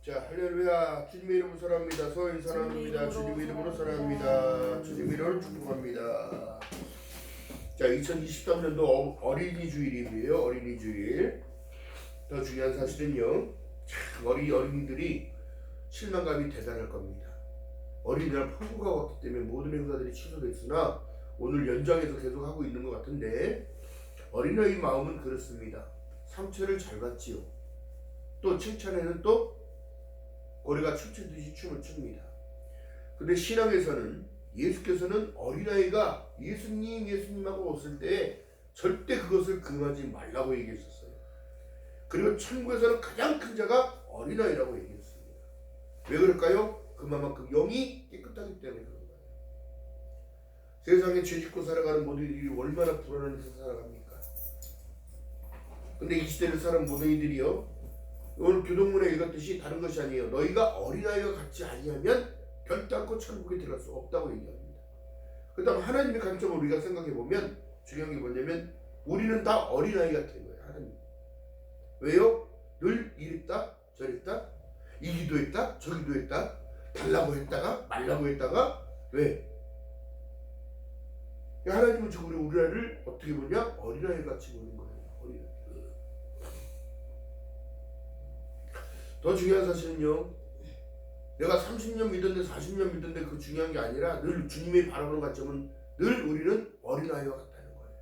자, 할렐루야. 주님의 이름으로 사랑합니다. 서인 사랑합니다. 주님의 이름으로 사랑합니다. 주님의 이름으로 축복합니다. 자, 2023년도 어린이 주일이에요. 어린이 주일. 더 중요한 사실은요, 참 어린이들이 실망감이 대단할 겁니다. 어린이날 폭우가 왔기 때문에 모든 행사들이 취소됐으나 오늘 연장해서 계속 하고 있는 것 같은데, 어린아이 마음은 그렇습니다. 상처를 잘 받지요. 또 칭찬에는 또 고래가 춤추듯이 춤을 춥니다. 근데 신앙에서는 예수께서는 어린아이가 예수님하고 왔을 때 절대 그것을 금하지 말라고 얘기했었어요. 그리고 천국에서는 가장 큰 자가 어린아이라고 얘기했습니다. 왜 그럴까요? 그만큼 영이 깨끗하기 때문에 그런 거예요. 세상에 죄짓고 살아가는 모든 이들이 얼마나 불안한 데서 살아갑니까? 근데 이 시대를 사는 모든 이들이요, 오늘 교동문에 읽었듯이 다른 것이 아니에요. 너희가 어린아이와 같지 아니하면 결단코 천국에 들어갈 수 없다고 얘기합니다. 그 다음 하나님의 관점을 우리가 생각해보면 중요한 게 뭐냐면 우리는 다 어린아이 같은 거예요. 하나님. 왜요? 늘 이랬다 저랬다, 이 기도했다 저 기도했다, 달라고 했다가 말라고 했다가. 왜? 하나님은 지금 우리 아이를 어떻게 보냐? 어린아이 같이 보는 거예요. 어린아이. 더 중요한 사실은요, 내가 30년 믿었는데 40년 믿었는데 그 중요한 게 아니라 늘 주님의 바라보는 관점은 늘 우리는 어린아이와 같다는 거예요.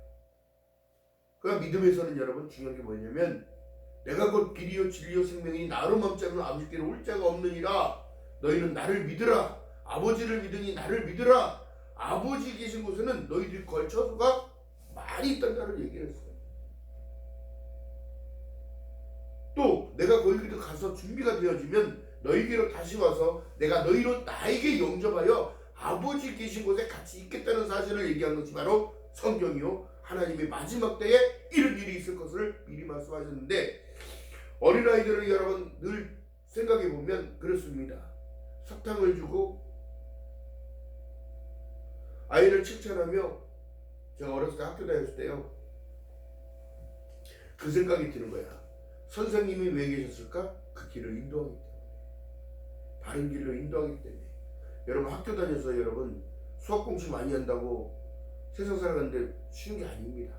그러니까 믿음에서는 여러분 중요한 게 뭐냐면, 내가 곧 길이요 진리요 생명이니 나로 멈지 않는 아버지께로 올 자가 없느니라. 너희는 나를 믿으라. 아버지를 믿으니 나를 믿으라. 아버지 계신 곳에는 너희들이 거할 처소가 많이 있단다는 얘기를 했어요. 또 내가 거기로 가서 준비가 되어지면 너희에게로 다시 와서 내가 너희로 나에게 영접하여 아버지 계신 곳에 같이 있겠다는 사실을 얘기한 것이 바로 성경이요, 하나님의 마지막 때에 이런 일이 있을 것을 미리 말씀하셨는데, 어린아이들을 여러분 늘 생각해보면 그렇습니다. 사탕을 주고 아이를 칭찬하며, 제가 어렸을 때 학교 다녔을 때요, 그 생각이 드는 거야. 선생님이 왜 계셨을까? 그 길을 인도하기 때문에, 바른 길로 인도하기 때문에. 여러분 학교 다녀서 여러분 수학 공식 많이 한다고 세상 살아가는데 쉬운 게 아닙니다.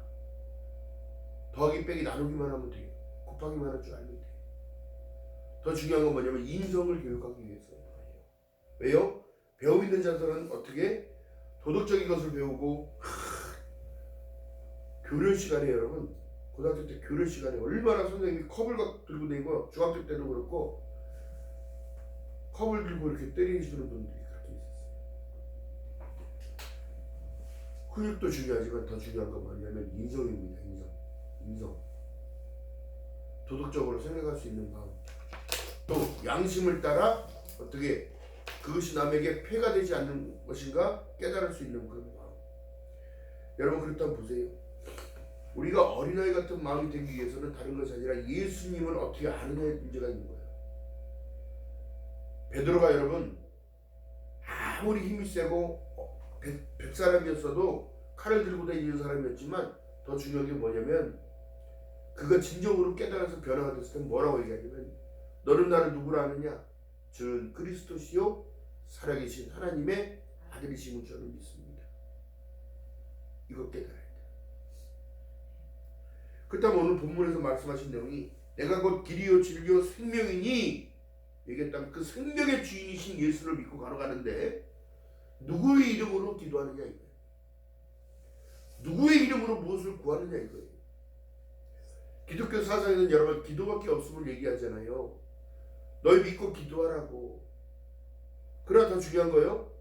더하기 빼기 나누기만 하면 돼요. 곱하기만 할 줄 알면 돼요. 더 중요한 건 뭐냐면 인성을 교육하기 위해서예요. 왜요? 배우 있는 자들은 어떻게 도덕적인 것을 배우고, 교련 시간에 여러분, 고등학교 때 교련 시간에 얼마나 선생님이 컵을 들고 다니고, 중학교 때도 그렇고 컵을 들고 이렇게 때리시는 분들이 그렇게 있었어요. 훈육도 중요하지만 더 중요한 건 뭐냐면 인성입니다. 인성. 도덕적으로 생각할 수 있는 마음, 또 양심을 따라 어떻게 그것이 남에게 폐가 되지 않는 것인가 깨달을 수 있는 그런 마음. 여러분 그렇다면 보세요. 우리가 어린아이 같은 마음이 되기 위해서는 다른 것이 아니라 예수님을 어떻게 아느냐의 문제가 있는 거예요. 베드로가 여러분 아무리 힘이 세고 100사람이었어도 칼을 들고 다니는 사람이었지만, 더 중요한 게 뭐냐면 그가 진정으로 깨달아서 변화가 됐을 때 뭐라고 얘기하냐면, 너는 나를 누구라 하느냐? 주는 그리스도시요 살아계신 하나님의 아들이심을 저는 믿습니다. 이거 깨달아야 돼. 그렇다면 오늘 본문에서 말씀하신 내용이 내가 곧 길이요 진리요 생명이니 얘기했다면 그 생명의 주인이신 예수를 믿고 걸어가는데 누구의 이름으로 기도하느냐 이거예요. 누구의 이름으로 무엇을 구하느냐 이거예요. 기독교 사상에는 여러분 기도밖에 없음을 얘기하잖아요. 너희 믿고 기도하라고. 그러나 더 중요한 거예요,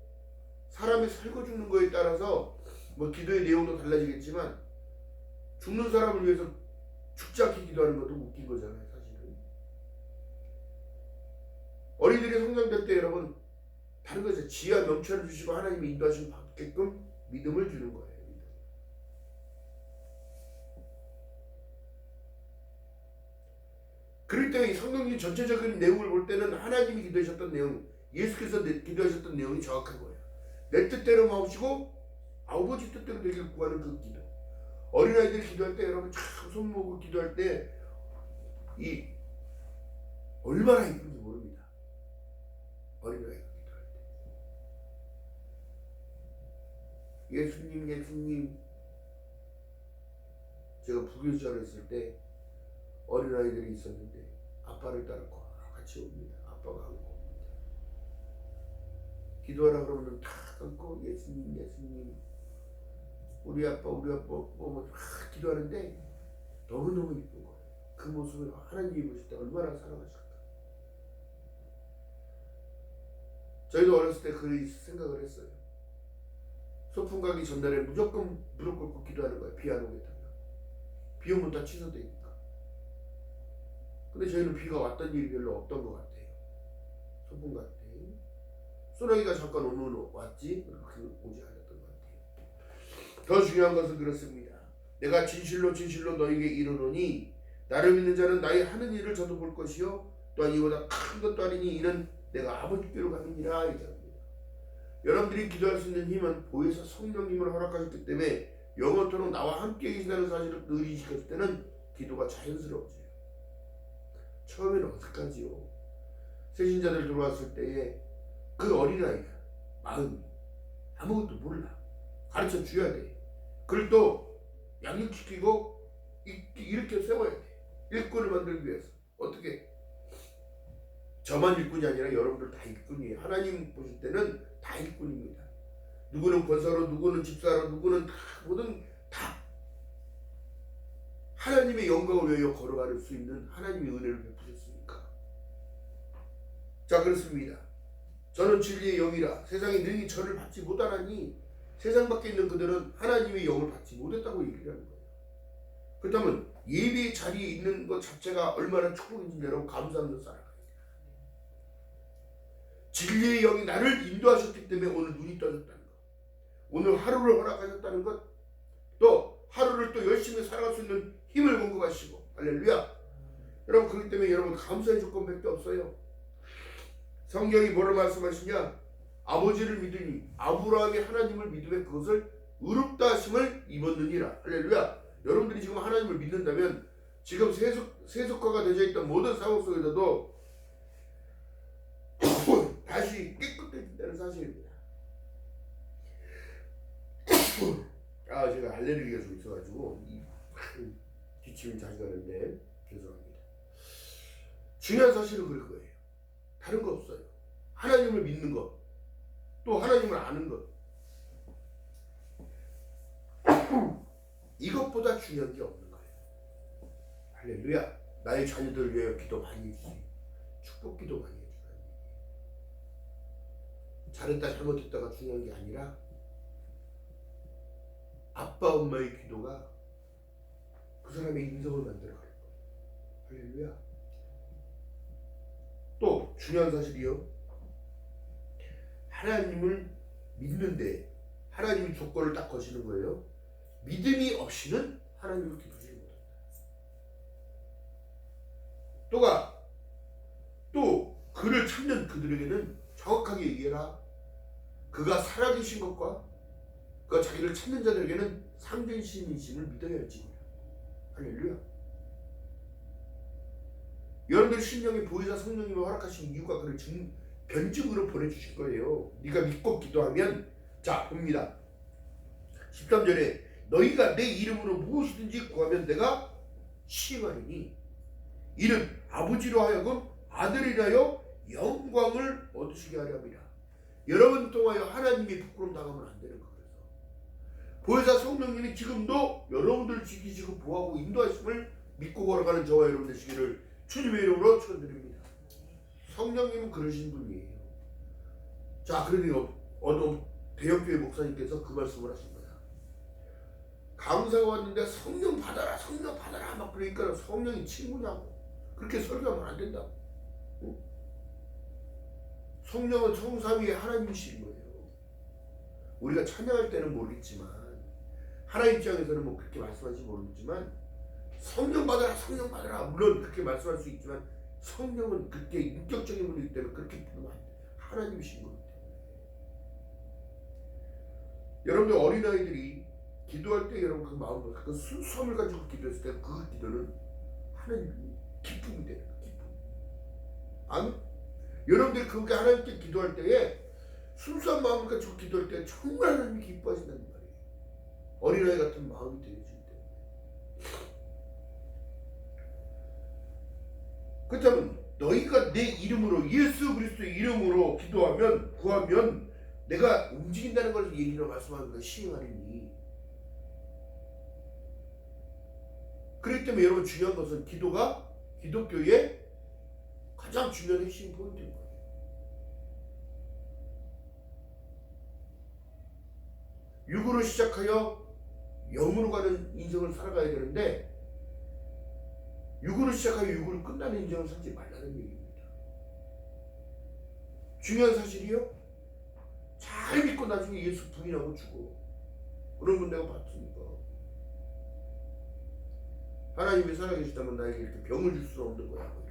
사람이 살고 죽는 거에 따라서 뭐 기도의 내용도 달라지겠지만 죽는 사람을 위해서 죽지 않게 기도하는 것도 웃긴 거잖아요. 사실은 어린이들이 성장될 때 여러분 다른 거죠. 지혜와 명철을 주시고 하나님이 인도하시면 받게끔 믿음을 주는 거예요. 그럴 때 이 성경의 전체적인 내용을 볼 때는 하나님이 기도하셨던 내용, 예수께서 기도하셨던 내용이 정확한 거예요. 내 뜻대로 마시고 아버지 뜻대로 되길 구하는 그 기도. 어린아이들이 기도할 때 여러분 참 손 모으고 기도할 때 이 얼마나 이쁜지 모릅니다. 예수님 예수님. 제가 부교시절 했을 때 어린아이들이 있었는데 아빠를 따라 같이 옵니다. 아빠가 안고 옵니다. 기도하라 그러면 다 안고 예수님 예수님 우리 아빠 뭐 기도하는데 너무너무 이쁜 거예요. 그 모습을 하나님이 보실 때 얼마나 사랑하실까. 저희도 어렸을 때 그 생각을 했어요. 소풍 가기 전날에 무조건 무릎 꿇고 기도하는 거예요. 비 안 오겠다면. 비 오면 다 취소되니까. 근데 저희는 비가 왔던 일이 별로 없던 것 같아요. 소풍 갈 때. 소나기가 잠깐 오면 왔지 그렇게 오지 않았던 것 같아요. 더 중요한 것은 그렇습니다. 내가 진실로 너에게 이르노니 나를 믿는 자는 나의 하는 일을 저도 볼 것이요 또한 이보다 큰 것도 아니니 이는 내가 아버지께로 가느니라. 이랍니다. 여러분들이 기도할 수 있는 힘은 보혜사 성령님을 허락하셨기 때문에 영원토록 나와 함께 계신다는 사실을 늘 인식했을 때는 기도가 자연스러워져요. 처음에는 어색하지요. 새신자들 들어왔을 때에 그 어린아이가 마음이 아무것도 몰라. 가르쳐 줘야 돼. 그걸 또 양육시키고 이렇게 세워야 돼. 일꾼을 만들기 위해서. 어떻게? 저만 일꾼이 아니라 여러분들 다 일꾼이에요. 하나님 보실 때는 다 일꾼입니다. 누구는 권사로, 누구는 집사로, 누구는 다 모든 다 하나님의 영광을 위하여 걸어갈 수 있는 하나님의 은혜를 베푸셨으니까. 자, 그렇습니다. 저는 진리의 영이라 세상이 능히 저를 받지 못하나니 세상 밖에 있는 그들은 하나님의 영을 받지 못했다고 얘기를 하는 거예요. 그렇다면 예배 자리에 있는 것 자체가 얼마나 축복인지 여러분 감사하면서 살아가야 돼요. 진리의 영이 나를 인도하셨기 때문에 오늘 눈이 떠졌다는 것, 오늘 하루를 허락하셨다는 것, 또 하루를 또 열심히 살아갈 수 있는 힘을 공급하시고, 할렐루야. 여러분, 그렇기 때문에 여러분 감사의 조건밖에 없어요. 성경이 뭐를 말씀하시냐? 아버지를 믿으니 아브라함이 하나님을 믿음에 그것을 의롭다 하심을 입었느니라. 할렐루야. 여러분들이 지금 하나님을 믿는다면 지금 세속화가 되어 있던 모든 상황 속에서도 다시 깨끗해진다는 사실입니다. 제가 알레르기가 좀 있어가지고 기침이 자주 나는데 죄송합니다. 중요한 사실은 그럴 거예요. 다른 거 없어요. 하나님을 믿는 것, 또 하나님을 아는 것, 이것보다 중요한 게 없는 거예요. 할렐루야. 나의 자녀들 위해 기도 많이 해주세요. 축복 기도 많이 해주세요. 잘했다 잘못했다가 중요한 게 아니라 아빠 엄마의 기도가 그 사람의 인성을 만들어갈 거예요. 할렐루야. 또 중요한 사실이요. 하나님을 믿는데 하나님이 조건을 딱 거시는 거예요. 믿음이 없이는 하나님을 기쁘시지 못한다. 또 그를 찾는 그들에게는 정확하게 얘기해라. 그가 살아계신 것과 그가 자기를 찾는 자들에게는 상전신이심을 믿어야 할지. 할렐루야. 여러분들 심령에 보혜사 성령님이 허락하신 이유가 그를 변증으로 보내주실 거예요. 네가 믿고 기도하면, 자 봅니다. 13절에 너희가 내 이름으로 무엇이든지 구하면 내가 시행하리니 이는 아버지로 하여금 아들이라여 영광을 얻으시게 하려 함이라. 여러분 통하여 하나님이 부끄러움 당하면 안 되는 거예요. 보혜사 성령님이 지금도 여러분들 지키시고 보호하고 인도하심을 믿고 걸어가는 저와 여러분 되시기를 주님의 이름으로 축원드립니다. 성령님은 그러신 분이에요. 자, 그러니 어느 대형교회 목사님께서 그 말씀을 하신 거야. 강사가 왔는데 성령 받아라 성령 받아라 막 그러니까 성령이 친구냐고 그렇게 설교하면 안 된다고. 응? 성령은 성삼위의 하나님이신 거예요. 우리가 찬양할 때는 모르겠지만 하나님 입장에서는 뭐 그렇게 말씀하실지 모르겠지만 성령 받아라 물론 그렇게 말씀할 수 있지만 성령은 그렇게 인격적인 분이기 때문에 그렇게 부르면 안 돼. 하나님이신 거기 때문에. 여러분들 어린아이들이 기도할 때 여러분 그 마음을 그 순수함을 가지고 기도했을 때 그 기도는 하나님 기쁨이 되는 거예요. 기쁨. 아멘. 여러분들이 그렇게 하나님께 기도할 때에 순수한 마음을 가지고 기도할 때 정말 하나님이 기뻐하신다는 말이에요. 어린아이 같은 마음이 되어지기 때문에. 그렇다면 너희가 내 이름으로 예수 그리스도의 이름으로 기도하면 구하면 내가 움직인다는 걸 얘기로 말씀하는 걸 시행하리니. 그렇기 때문에 여러분 중요한 것은 기도가 기독교의 가장 중요한 핵심 포인트인 거예요. 육으로 시작하여 영으로 가는 인생을 살아가야 되는데 육으로 시작하여 육으로 끝나는 인생을 살지 말라는 얘기입니다. 중요한 사실이요. 잘 믿고 나중에 예수 부인하고 죽어. 그런 건 내가 봤으니까. 하나님이 살아계시다면 나에게 이렇게 병을 줄 수는 없는 거야.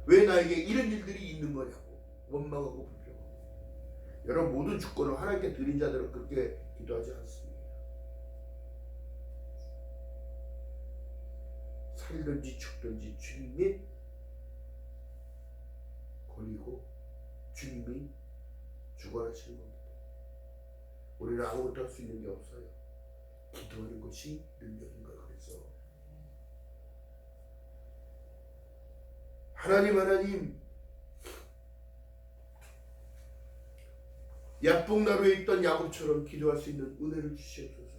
왜 나에게 이런 일들이 있는 거냐고 원망하고 불평하고. 여러분 모든 주권을 하나님께 드린 자들은 그렇게 기도하지 않습니다. 살든지 죽든지 주님이 권리고 주님이 주관하시는 겁니다. 우리는 아무것도 할 수 있는 게 없어요. 기도하는 것이 능력인 거예요. 그래서 하나님 야복나루에 있던 야곱처럼 기도할 수 있는 은혜를 주시옵소서.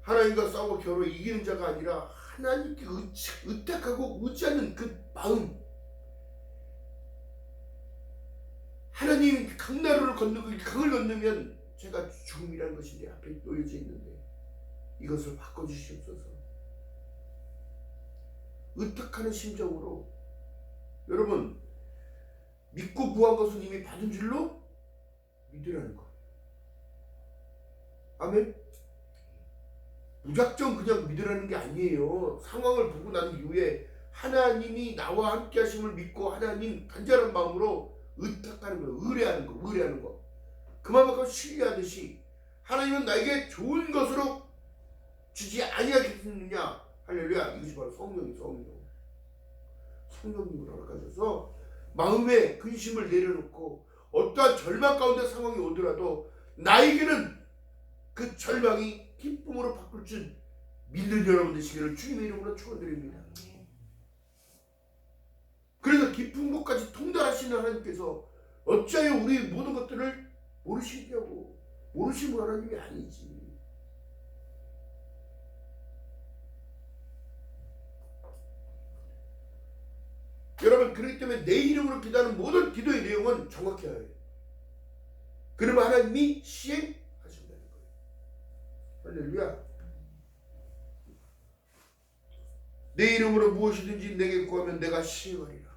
하나님과 싸우고 겨루어 이기는 자가 아니라 하나님께 의탁하고 의지하는 그 마음, 하나님 강나루를 건너고 강을 건너면 제가 죽음이라는 것이 내 앞에 놓여져 있는데 이것을 바꿔주시옵소서. 의탁하는 심정으로 여러분 믿고 구한 것은 이미 받은 줄로 믿으라는 거예요. 아멘. 무작정 그냥 믿으라는 게 아니에요. 상황을 보고 난 이후에 하나님이 나와 함께 하심을 믿고 하나님 간절한 마음으로 의탁하는 거예요. 의뢰하는 거. 그만큼 신뢰하듯이 하나님은 나에게 좋은 것으로 주지 아니하겠느냐. 할렐루야. 이것이 바로 성령님으로 허락하셔서 마음의 근심을 내려놓고 어떠한 절망 가운데 상황이 오더라도 나에게는 그 절망이 기쁨으로 바꿀 줄 믿는 여러분 되시기를 주님의 이름으로 축원드립니다. 그래서 깊은 곳까지 통달하시는 하나님께서 어찌하여 우리 모든 것들을 모르시냐고. 모르시는 하나님이 아니지. 여러분 그렇기 때문에 내 이름으로 기도하는 모든 기도의 내용은 정확해야 해요. 그러면 하나님이 시행하신다는 거예요. 할렐루야. 내 이름으로 무엇이든지 내게 구하면 내가 시행하리라.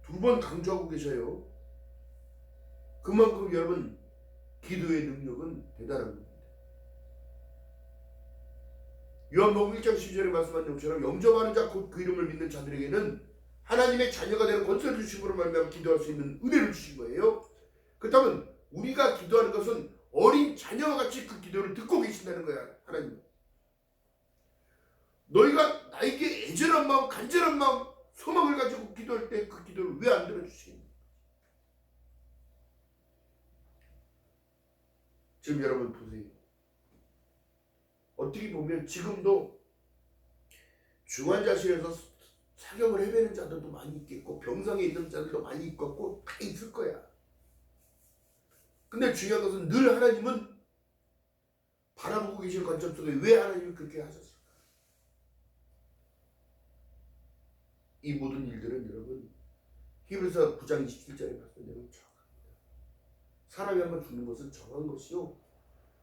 2번 강조하고 계셔요. 그만큼 여러분 기도의 능력은 대단한 겁니다. 요한복음 1장 12절에 말씀한 것처럼 영접하는 자 곧 그 이름을 믿는 자들에게는 하나님의 자녀가 되는 권세를 주심으로 말미암아 기도할 수 있는 은혜를 주신 거예요. 그렇다면 우리가 기도하는 것은 어린 자녀와 같이 그 기도를 듣고 계신다는 거야. 하나님. 너희가 나에게 애절한 마음, 간절한 마음, 소망을 가지고 기도할 때 그 기도를 왜 안 들어주시겠냐. 지금 여러분 보세요. 어떻게 보면 지금도 중환자실에서 사경을 헤매는 자들도 많이 있겠고 병상에 있는 자들도 많이 있겠고 다 있을 거야. 근데 중요한 것은 늘 하나님은 바라보고 계시는 관점 속에 왜 하나님이 그렇게 하셨을까? 이 모든 일들은 여러분 히브리서 9장 27절에 봤던 내용 정확합니다. 사람이 한번 죽는 것은 정한 것이요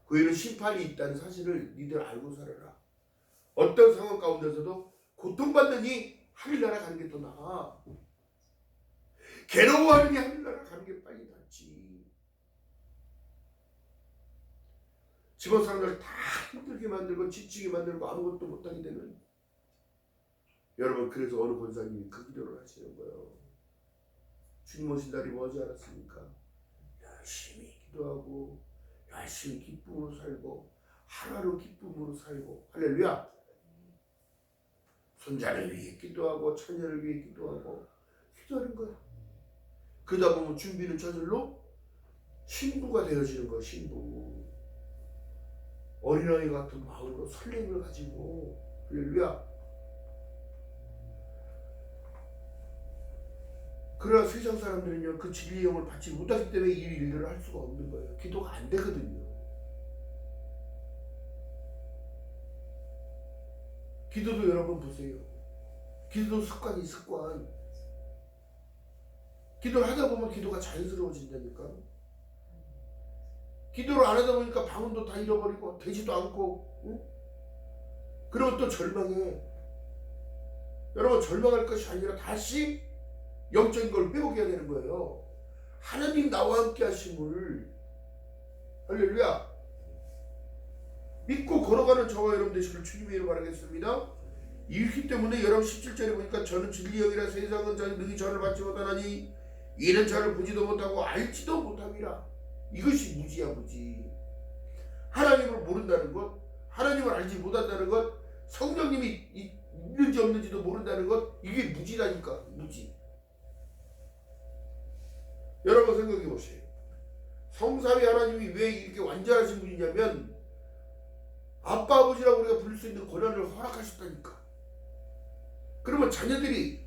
그 일은 심판이 있다는 사실을 니들 알고 살아라. 어떤 상황 가운데서도 고통받느니 하늘나라 가는 게 더 나아. 괴로워하느니 하늘나라 가는 게 빨리 낫지. 집안 사람들 다 힘들게 만들고 지치게 만들고 아무것도 못하게 되는. 여러분 그래서 어느 권사님이 그 기도를 하시는 거예요. 주님 오신 날이 머지 않았습니까? 열심히 기도하고 열심히 기쁨으로 살고 하루하루 기쁨으로 살고 할렐루야. 손자를 위해 기도하고 처녀를 위해 기도하고 기도하는 거야. 그러다 보면 준비는 저절로 신부가 되어지는 거야. 신부. 어린아이 같은 마음으로 설렘을 가지고 할렐루야. 그러나 세상 사람들은요 그 진리의 영을 받지 못하기 때문에 이 일들을 할 수가 없는 거예요. 기도가 안 되거든요. 기도도 여러분 보세요. 기도 습관. 기도를 하다 보면 기도가 자연스러워진다니까. 기도를 안 하다 보니까 방언도 다 잃어버리고 되지도 않고, 응? 그리고 또 절망해. 여러분 절망할 것이 아니라 다시 영적인 걸 회복해야 되는 거예요. 하나님 나와 함께 하심을 할렐루야 믿고 걸어가는 저와 여러분 되시길 주님의 이름으로 바라겠습니다. 이렇기 때문에 여러분 17절에 보니까 저는 진리의 영이라 세상은 능히 저를 받지 못하나니 이는 저를 보지도 못하고 알지도 못함이라. 이것이 무지야 무지. 하나님을 모른다는 것, 하나님을 알지 못한다는 것, 성령님이 있는지 없는지도 모른다는 것, 이게 무지라니까. 무지. 여러분 생각해 보세요. 성삼위 하나님이 왜 이렇게 완전하신 분이냐면 아빠 아버지라고 우리가 부를 수 있는 권한을 허락하셨다니까. 그러면 자녀들이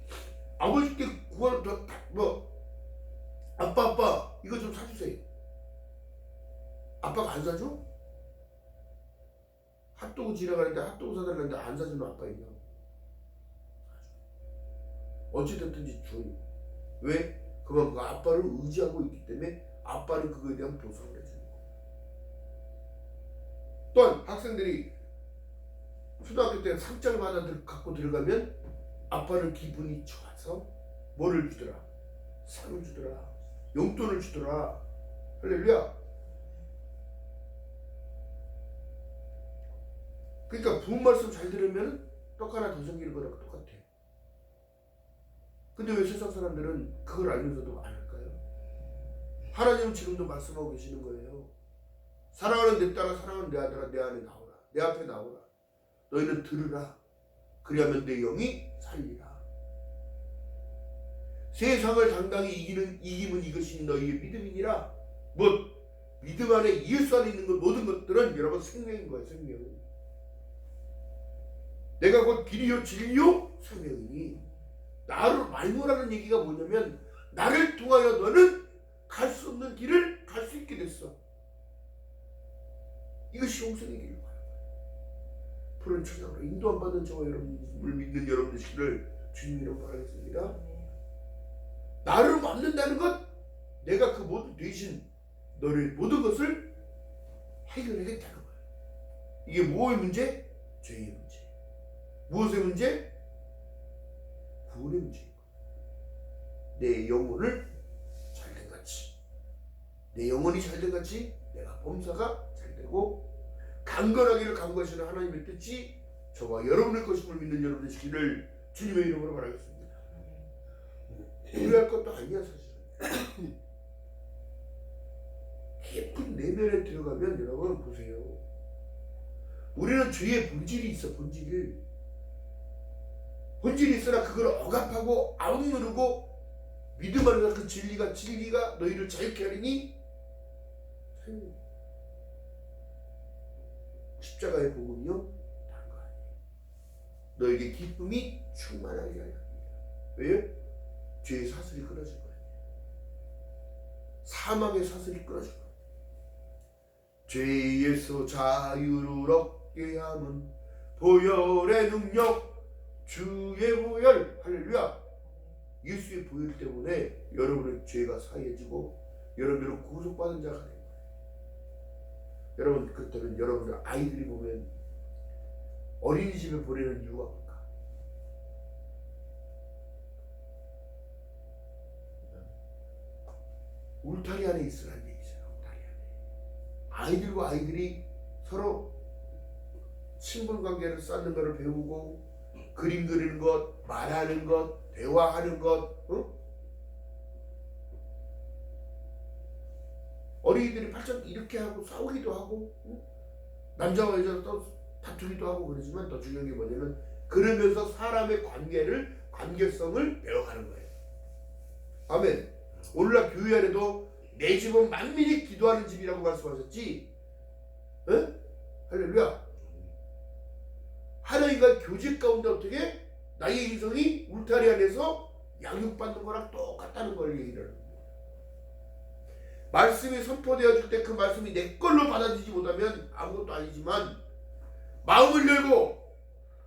아버지께 구하는 아빠 이거 좀 사주세요. 아빠가 안 사줘? 핫도그 지나가는데 핫도그 사달라는데 안 사주는 아빠 있냐? 어찌됐든지 줘요. 왜? 그만큼 아빠를 의지하고 있기 때문에 아빠는 그거에 대한 보상을 해주는 거예요. 또한 학생들이 초등학교 때 상장을 받아 갖고 들어가면 아빠는 기분이 좋아서 뭐를 주더라? 상을 주더라. 용돈을 주더라. 할렐루야. 그러니까 부모 말씀 잘 들으면 떡 하나 더 생기는 거랑 똑같아. 근데 왜 세상 사람들은 그걸 알면서도 안 할까요? 하나님은 지금도 말씀하고 계시는 거예요. 사랑하는 내 딸아, 사랑하는 내 아들아, 내 안에 나오라. 내 앞에 나오라. 너희는 들으라. 그리하면 내 영이 살리라. 세상을 당당히 이김은 이것이 너희의 믿음이니라. 믿음 안에 예수 안에 있는 모든 것들은 여러분 생명인 거예요. 생명. 내가 곧 길이요 진리요 생명이니. 나를 말고라는 얘기가 뭐냐면 나를 통하여 너는 갈 수 없는 길을 갈 수 있게 됐어. 이것이 영생의 길을 가는 거예요. 푸른 천장으로 인도함 받는 저와 여러분을 믿는 여러분 되시기를 주님이라고 바라겠습니다. 나를 만든다는 것, 내가 그 모든 대신 너의 모든 것을 해결하겠다는 거예요. 이게 뭐의 문제? 죄의 문제. 무엇의 문제? 구원의 문제인 거예요. 내 영혼을 잘된 같이, 내 영혼이 잘된 같이 내가 범사가 잘되고 강건하기를 간구하시는 하나님의 뜻이 저와 여러분의 것임을 믿는 여러분 되시기를 주님의 이름으로 바라겠습니다. 후회할 것도 아니야 사실은. 깊은 내면에 들어가면 여러분 보세요. 우리는 죄의 본질이 있어. 본질이 있으나 그걸 억압하고 악누르고 믿음 안에서 그 진리가 너희를 자유케 하리니 십자가의 복음이요 다른 거 아니에요. 너에게 기쁨이 충만하게 하리라. 왜요? 죄의 사슬이 끊어질 거예요. 사망의 사슬이 끊어질 거예요. 죄에서 자유를 얻게 함은 보혈의 능력 주의 보혈. 할렐루야. 예수의 보혈 때문에 여러분의 죄가 사해지고 여러분을 구속받은 자가 되는 거예요. 여러분 그때는 여러분의 아이들이 보면 어린이집에 보내는 이유가 뭘까? 울타리 안에 있으라는 얘기잖아요. 울타리 안에. 아이들과 아이들이 서로 친분 관계를 쌓는 것을 배우고 그림 그리는 것, 말하는 것, 대화하는 것, 응? 어린이들이 팔짱 이렇게 하고 싸우기도 하고, 응? 남자와 여자가 또 다투기도 하고 그러지만 더 중요한 게 뭐냐면 그러면서 사람의 관계성을 배워가는 거예요. 아멘. 오늘날 교회 안에도 내 집은 만민이 기도하는 집이라고 말씀하셨지? 응? 할렐루야. 하나님과 교제 가운데 어떻게 나의 인성이 울타리 안에서 양육받는 거랑 똑같다는 걸 얘기를 합니다. 말씀이 선포되어질 때 그 말씀이 내 걸로 받아들이지 못하면 아무것도 아니지만 마음을 열고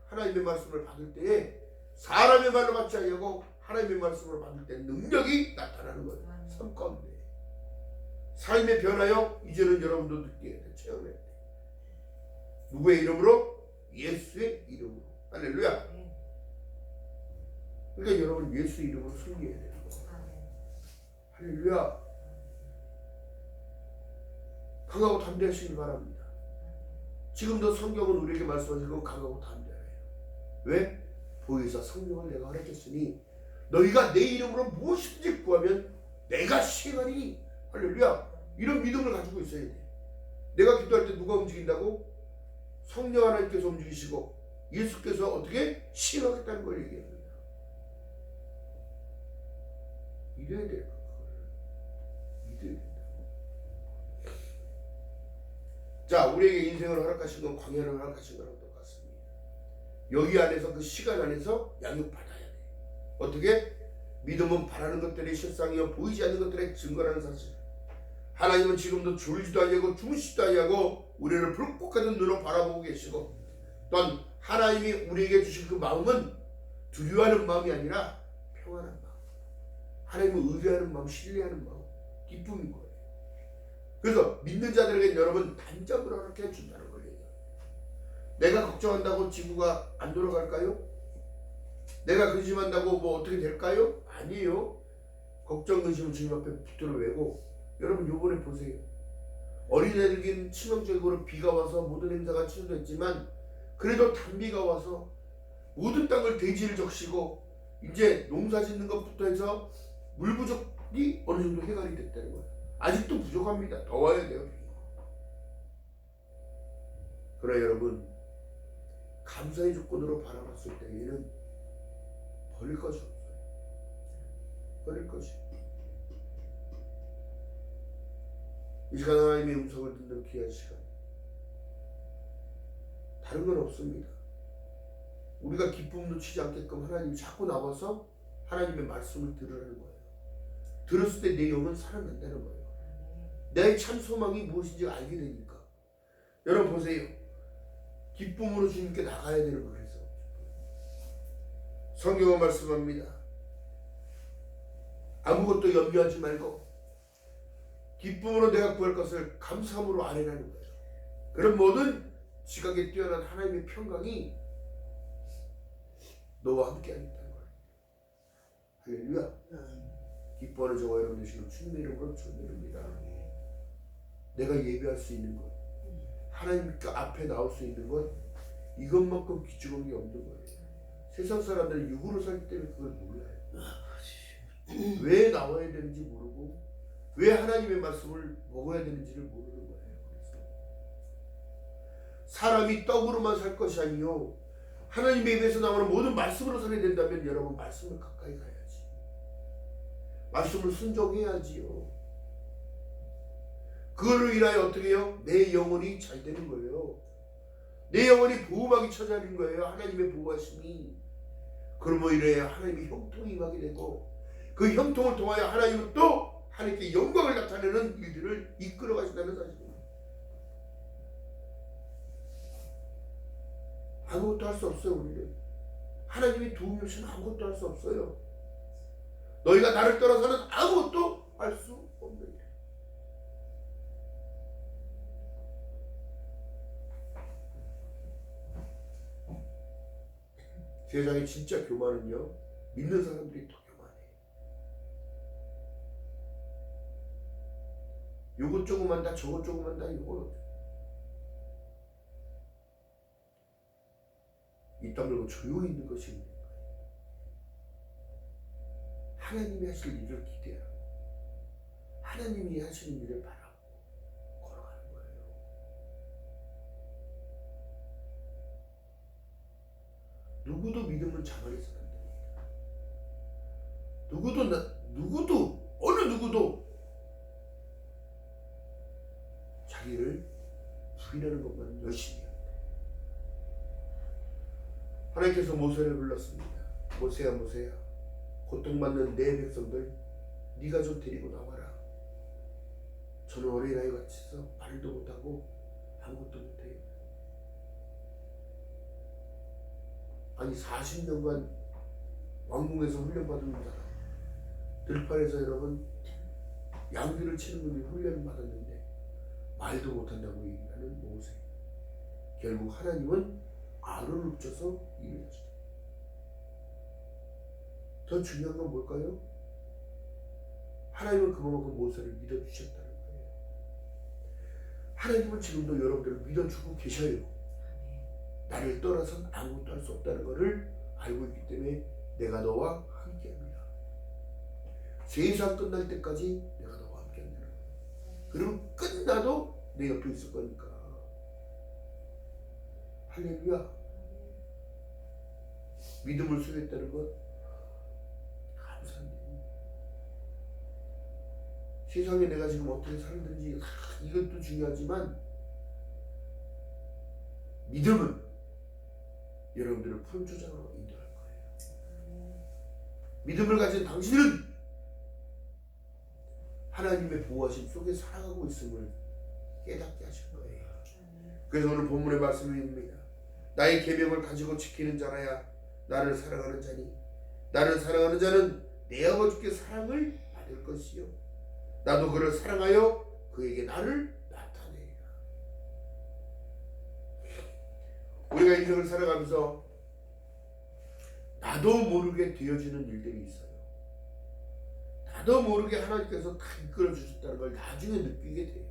하나님의 말씀을 받을 때에 사람의 말로 받지 아니하고 하나님의 말씀을 받을 때 능력이 나타나는 거예요. 삶 가운데 삶의 변화요. 이제는 여러분도 느끼게 돼. 체험해. 누구의 이름으로? 예수의 이름으로. 할렐루야. 그러니까 여러분 예수 이름으로 승리해야 되는 거예요. 할렐루야. 강하고 담대하시길 바랍니다. 지금도 성경은 우리에게 말씀하시고 강하고 담대해요. 왜? 보혜사 성령을 내가 허락했으니 너희가 내 이름으로 무엇이든지 구하면 내가 시행하리니. 할렐루야. 이런 믿음을 가지고 있어야 돼. 내가 기도할 때 누가 움직인다고? 성령 하나님께서 움직이시고 예수께서 어떻게 시행하겠다는 걸 얘기합니다. 믿어야 돼요. 믿어야 된다. 자, 우리에게 인생을 허락하신 건 광야를 허락하신 거랑 똑같습니다. 여기 안에서 그 시간 안에서 양육받아야 돼. 어떻게? 믿음은 바라는 것들의 실상이요 보이지 않는 것들의 증거라는 사실. 하나님은 지금도 졸지도 아니하고 주무시지도 아니하고 우리를 불꽃같은 눈으로 바라보고 계시고 또한 하나님이 우리에게 주신 그 마음은 두려워하는 마음이 아니라 평안한 마음. 하나님을 의뢰하는 마음, 신뢰하는 마음, 기쁨인 거예요. 그래서 믿는 자들에게 여러분 단점을 허락해 준다는 거예요. 내가 걱정한다고 지구가 안 돌아갈까요? 내가 근심한다고 뭐 어떻게 될까요? 아니에요. 걱정 근심은 주님 앞에 붙들어 외고 여러분 요번에 보세요. 어린애들에게는 치명적으로 비가 와서 모든 행사가 취소됐지만 그래도 단비가 와서 모든 땅을 대지를 적시고 이제 농사 짓는 것부터 해서 물 부족이 어느 정도 해결이 됐다는 거예요. 아직도 부족합니다. 더 와야 돼요. 그러나 여러분 감사의 조건으로 바라봤을 때에는 버릴 것이 없어요. 버릴 것이. 이 시간 하나님의 음성을 듣는 귀한 시간. 다른 건 없습니다. 우리가 기쁨 놓치지 않게끔 하나님이 자꾸 나와서 하나님의 말씀을 들으라는 거예요. 들었을 때 내 영은 살아난다는 거예요. 내 참 소망이 무엇인지 알게 되니까. 여러분 보세요. 기쁨으로 주님께 나가야 되는 거예요. 그래서 성경은 말씀합니다. 아무것도 염려하지 말고 기쁨으로 내가 구할 것을 감사함으로 아뢰라는 거예요. 그런 모든 지각에 뛰어난 하나님의 평강이 너와 함께 하겠다는 거예요. 할렐루야. 기뻐하는 저와 여러분 되시는 주님의 이름으로 축원드립니다. 내가 예배할 수 있는 것, 하나님 앞에 나올 수 있는 것, 이것만큼 귀중한 게 없는 거예요. 세상 사람들은 육으로 살기 때문에 그걸 몰라요. 왜 나와야 되는지 모르고 왜 하나님의 말씀을 먹어야 되는지를 모르는 거예요. 그래서 사람이 떡으로만 살 것이 아니요 하나님의 입에서 나오는 모든 말씀으로 살아야 된다면 여러분 말씀을 가까이 가야지. 말씀을 순종해야지요. 그거를 인하여 어떻게 해요? 내 영혼이 잘 되는 거예요. 내 영혼이 보호막이 쳐자린 거예요. 하나님의 보호하심이. 그러므로 이래야 하나님의 형통이 임하게 되고 그 형통을 통하여 하나님은 또 하나님께 영광을 나타내는 일들을 이끌어 가신다는 사실입니다. 아무것도 할 수 없어요. 우리는 하나님의 도움이 없이는 아무것도 할 수 없어요. 너희가 나를 떠나서는 아무것도 할 수 없는 일. 세상에 진짜 교만은요 믿는 사람들이 더 교만해. 요것 조금만 다 저것 조금만 다 요거 입 다물고 조용히 있는 것이 있는 거예요. 하나님이 하실 일을 기대하고 하나님이 하시는 일을 바라고 걸어가는 거예요. 누구도 믿음은 자만해서는 안 됩니다. 어느 누구도 자기를 부인하는 것만 열심히 합니다. 하나님께서 모세를 불렀습니다. 모세야 모세야, 고통받는 내 백성들 네가 좀 데리고 나와라. 저는 어린아이 같이 해서 말도 못하고 아무것도 못해요. 아니 40년간 왕궁에서 훈련받은 사람, 들판에서 여러분 양귀를 치는 분이 훈련을 받았는데 말도 못한다고 얘기하는 모세. 결국 하나님은 아론을 붙여서 일을 하셨다. 더 중요한 건 뭘까요? 하나님은 그만큼 모세를 믿어주셨다는 거예요. 하나님은 지금도 여러분들을 믿어주고 계셔요. 나를 떠나선 아무것도 할 수 없다는 것을 알고 있기 때문에 내가 너와 함께합니다. 세상 끝날 때까지 내가 너와 함께한다는 거예요. 그리고 끝나도 내 옆에 있을 거니까. 할렐루야. 믿음을 소유했다는 것 감사합니다. 세상에 내가 지금 어떻게 살든지 이것도 중요하지만 믿음은 여러분들을 푸른 초장으로 인도할 거예요. 믿음을 가진 당신은 하나님의 보호하심 속에 살아가고 있음을 깨닫게 하실 거예요. 그래서 오늘 본문의 말씀입니다. 나의 계명을 가지고 지키는 자라야 나를 사랑하는 자니 나를 사랑하는 자는 내 아버지께 사랑을 받을 것이요 나도 그를 사랑하여 그에게 나를 나타내리라. 우리가 인생을 살아가면서 나도 모르게 되어지는 일들이 있어요. 나도 모르게 하나님께서 다 이끌어 주셨다는 걸 나중에 느끼게 돼요.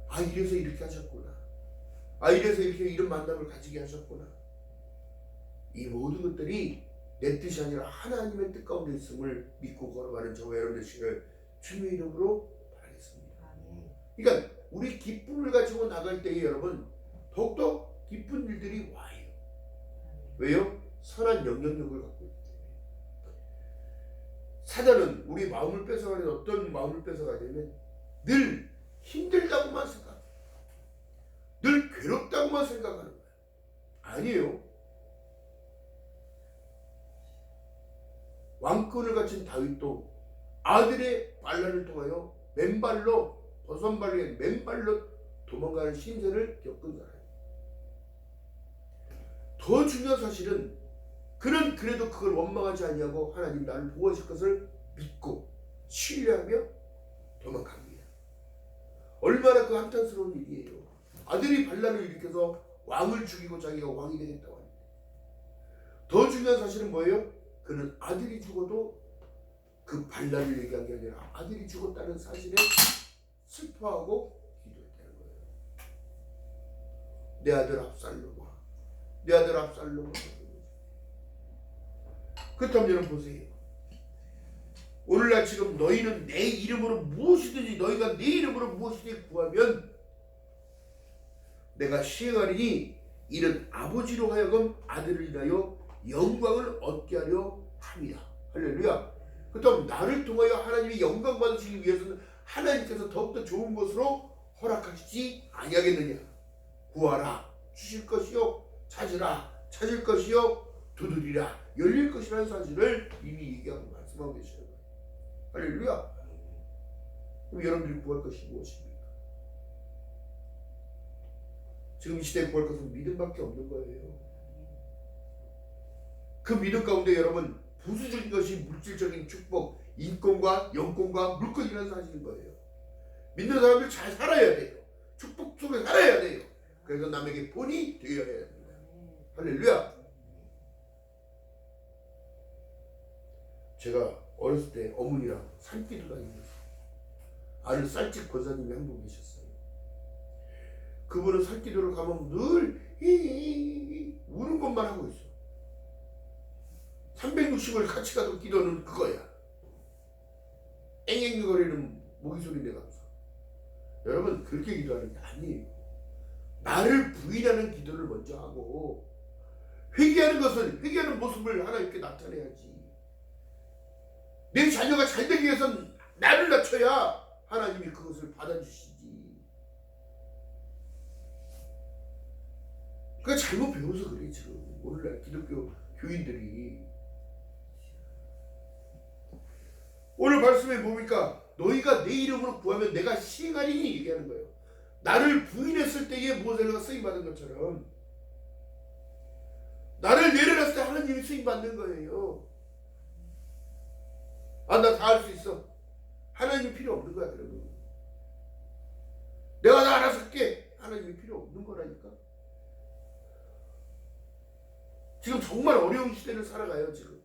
아, 이래서 이렇게 하셨구나. 아, 이래서 이렇게 이런 만남을 가지게 하셨구나. 이 모든 것들이 내 뜻이 아니라 하나님의 뜻 가운데 있음을 믿고 걸어가는 저와 여러분 되시기를 주님의 이름으로 바라겠습니다. 그러니까 우리 기쁨을 가지고 나갈 때에 여러분 더욱더 기쁜 일들이 와요. 왜요? 선한 영향력을 갖고 있기 때문에. 사단은 우리 마음을 뺏어가는 어떤 마음을 뺏어가냐면 늘 힘들다고만 생각해요. 늘 괴롭다고만 생각하는 거예요. 아니에요. 왕권을 가진 다윗도 아들의 반란을 통하여 맨발로 버선발에 맨발로 도망가는 신세를 겪은 사람이에요. 더 중요한 사실은 그는 그래도 그걸 원망하지 아니하고 하나님 나를 보호하실 것을 믿고 신뢰하며 도망갑니다. 얼마나 그 한탄스러운 일이에요. 아들이 반란을 일으켜서 왕을 죽이고 자기가 왕이 되겠다고 합니다. 더 중요한 사실은 뭐예요? 그는 아들이 죽어도 그 반란을 얘기한 게 아니라 아들이 죽었다는 사실에 슬퍼하고 기도했다는 거예요. 내 아들 압살롬아, 내 아들 압살롬아. 그렇다면 여러분 보세요. 오늘날 지금 너희는 내 이름으로 무엇이든지 너희가 내 이름으로 무엇이든지 구하면 내가 시행하리니 이는 아버지로 하여금 아들을 인하여 영광을 얻게 하려 합니다. 할렐루야. 그렇다면 나를 통하여 하나님이 영광 받으시기 위해서는 하나님께서 더욱더 좋은 것으로 허락하시지 아니하겠느냐. 구하라 주실 것이요 찾으라 찾을 것이요 두드리라 열릴 것이라는 사실을 이미 얘기하고 말씀하고 계시는 거예요. 할렐루야. 그럼 여러분들이 구할 것이 무엇입니까? 지금 이 시대에 구할 것은 믿음밖에 없는 거예요. 그 믿음 가운데 여러분 부수적인 것이 물질적인 축복, 인권과 영권과 물건이라는 사실인 거예요. 믿는 사람들 잘 살아야 돼요. 축복 속에 살아야 돼요. 그래서 남에게 본이 되어야 됩니다. 할렐루야. 제가 어렸을 때 어머니랑 산기도 다니면서 아는 쌀집 권사님이 한 분 계셨어요. 그분은 산기도를 가면 늘 우는 것만 하고 있어. 360을 같이 가도 기도는 그거야. 앵앵거리는 모기 소리 내가면서. 여러분 그렇게 기도하는 게 아니에요. 나를 부인하는 기도를 먼저 하고 회개하는 것은 회개하는 모습을 하나님께 나타내야지. 내 자녀가 잘 되기 위해서는 나를 낮춰야 하나님이 그것을 받아주시지. 교인들이. 오늘 말씀에 뭡니까? 너희가 내 이름으로 구하면 내가 시행하리니 얘기하는 거예요. 나를 부인했을 때에 모세가 쓰임받은 것처럼 나를 내려놨을 때 하나님이 쓰임받는 거예요. 아, 나 다 할 수 있어. 하나님이 필요 없는 거야. 그러면 내가 다 알아서 할게. 하나님이 필요 없는 거라니까. 지금 정말 어려운 시대를 살아가요. 지금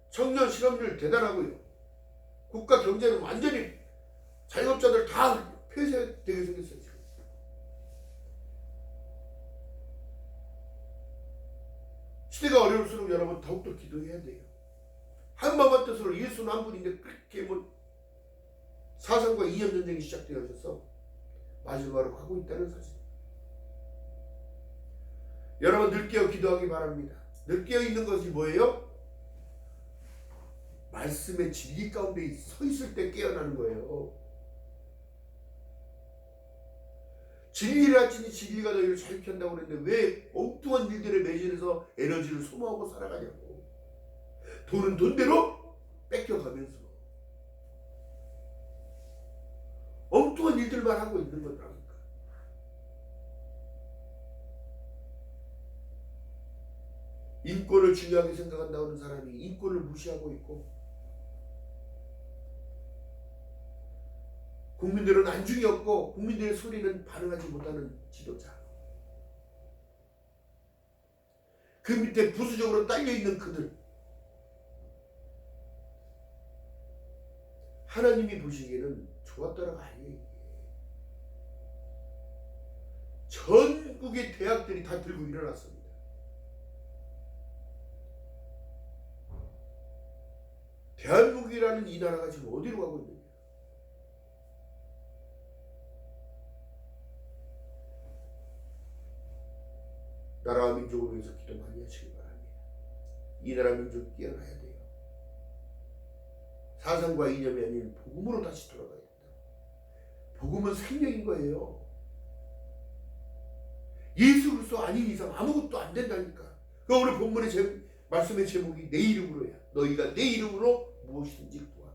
청년 실업률 대단하고요. 국가 경제는 완전히 자영업자들 다 폐쇄되게 생겼어요. 지금. 시대가 어려울수록 여러분 더욱더 기도해야 돼요. 한마음 뜻으로 예수는 한 분인데 그렇게 뭐 사상과 이념 전쟁이 시작되어져서 마지막으로 가고 있다는 사실. 여러분 늘 깨어 기도하기 바랍니다. 늘 깨어 있는 것이 뭐예요? 말씀의 진리 가운데 서 있을 때 깨어나는 거예요. 진리를 하시니 진리가 너희를 자유케 한다고 그랬는데 왜 엉뚱한 일들에 매진해서 에너지를 소모하고 살아가냐고. 돈은 돈대로 뺏겨가면서 엉뚱한 일들만 하고 있는 거라니까. 인권을 중요하게 생각한다는 사람이 인권을 무시하고 있고, 국민들은 안중이 없고 국민들의 소리는 반응하지 못하는 지도자, 그 밑에 부수적으로 딸려있는 그들, 하나님이 보시기에는 좋았더라가 아니에요. 전국의 대학들이 다 들고 일어났습니다. 대한민국이라는 이 나라가 지금 어디로 가고 있느냐. 나라와 민족을 위해서 기도 많이 하시기 바랍니다. 이 나라 민족 깨어나야 돼요. 사상과 이념이 아닌 복음으로 다시 돌아가야 된다. 복음은 생명인 거예요. 예수 그리스도 아닌 이상 아무것도 안 된다니까. 그 오늘 본문의 말씀의 제목이 내 이름으로야. 너희가 내 이름으로 무엇이든지 구하라.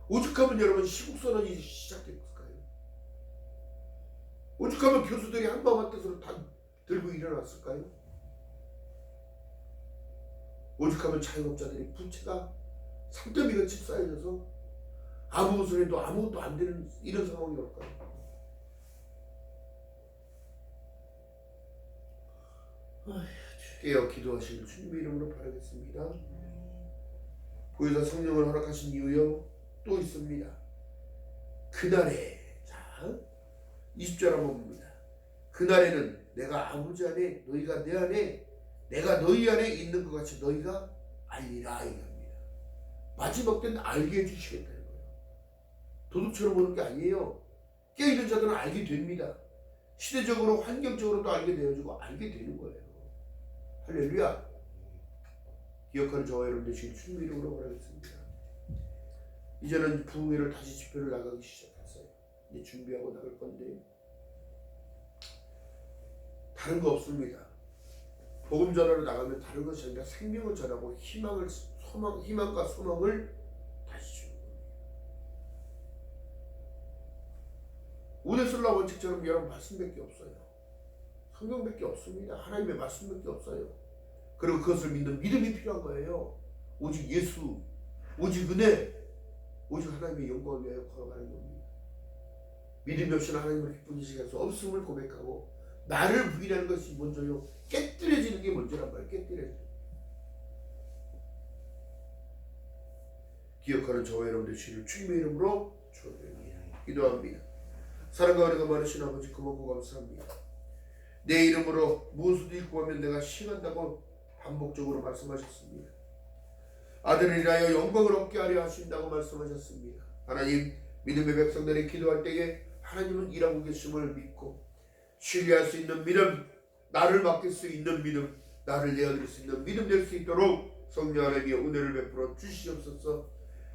오죽하면 여러분 시국선언이 시작됐을까요? 오죽하면 교수들이 한마음 뜻으로 다 들고 일어났을까요? 오죽하면 자영업자들이 부채가 산더미같이 쌓여져서 아무것을 해도 아무것도 안 되는 이런 상황이 올까요? 깨어 기도하시길 주님의 이름으로 바라겠습니다. 보혜사 성령을 허락하신 이유요 또 있습니다. 그날에, 자 20절 한번 봅니다. 그날에는 내가 아버지 안에 너희가 내 안에 내가 너희 안에 있는 것 같이 너희가 알리라 이겁니다. 마지막 때는 알게 해주시겠다는 거예요. 도둑처럼 오는 게 아니에요. 깨어있는 자들은 알게 됩니다. 시대적으로 환경적으로도 알게 되어지고 알게 되는 거예요. 할렐루야. 기억하는 저와 여러분들 지금 주님의 이름으로 바라겠습니다. 이제는 부흥회를 다시 집회를 나가기 시작했어요. 이제 준비하고 나갈 건데 다른 거 없습니다. 복음 전하러 나가면 다른 것이 아니라 생명을 전하고 희망과 소망을 다시 주는 겁니다. 우데슬라 원칙처럼 여러분 말씀밖에 없어요. 성경밖에 없습니다. 하나님의 말씀밖에 없어요. 그리고 그것을 믿는 믿음이 필요한 거예요. 오직 예수, 오직 은혜, 오직 하나님의 영광을 위하여 걸어가는 겁니다. 믿음이 없이는 하나님을 기쁘시게 할 수 없음을 고백하고 나를 부인하는 것이 먼저요. 깨뜨려지는 게 먼저란 말이에요. 깨뜨려지는. 기억하는 저와 여러분들 주를 주님의 이름으로 축원드립니다. 기도합니다. 사랑과 은혜가 많으신 아버지 고맙고 감사합니다. 내 이름으로 무엇이든지 구하면 내가 시행한다고 반복적으로 말씀하셨습니다. 아들을 인하여 영광을 얻게 하려 하신다고 말씀하셨습니다. 하나님, 믿음의 백성들이 기도할 때에 하나님은 일하고 계심을 믿고 신뢰할 수 있는 믿음, 나를 맡길 수 있는 믿음, 나를 내어드릴 수 있는 믿음 될 수 있도록 성령 하나님의 은혜를 베풀어 주시옵소서.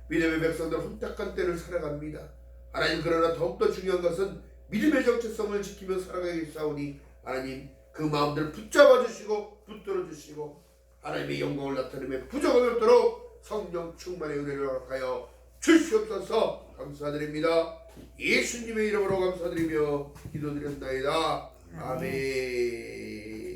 믿음의 백성들 혼탁한 때를 살아갑니다. 하나님, 그러나 더욱더 중요한 것은 믿음의 정체성을 지키며 살아가겠사오니 하나님, 그 마음들을 붙잡아 주시고 붙들어 주시고 하나님의 영광을 나타내며 부족함이 없도록 성령 충만의 은혜를 허락하여 주시옵소서. 감사드립니다. 예수님의 이름으로 감사드리며 기도드렸나이다. 아멘.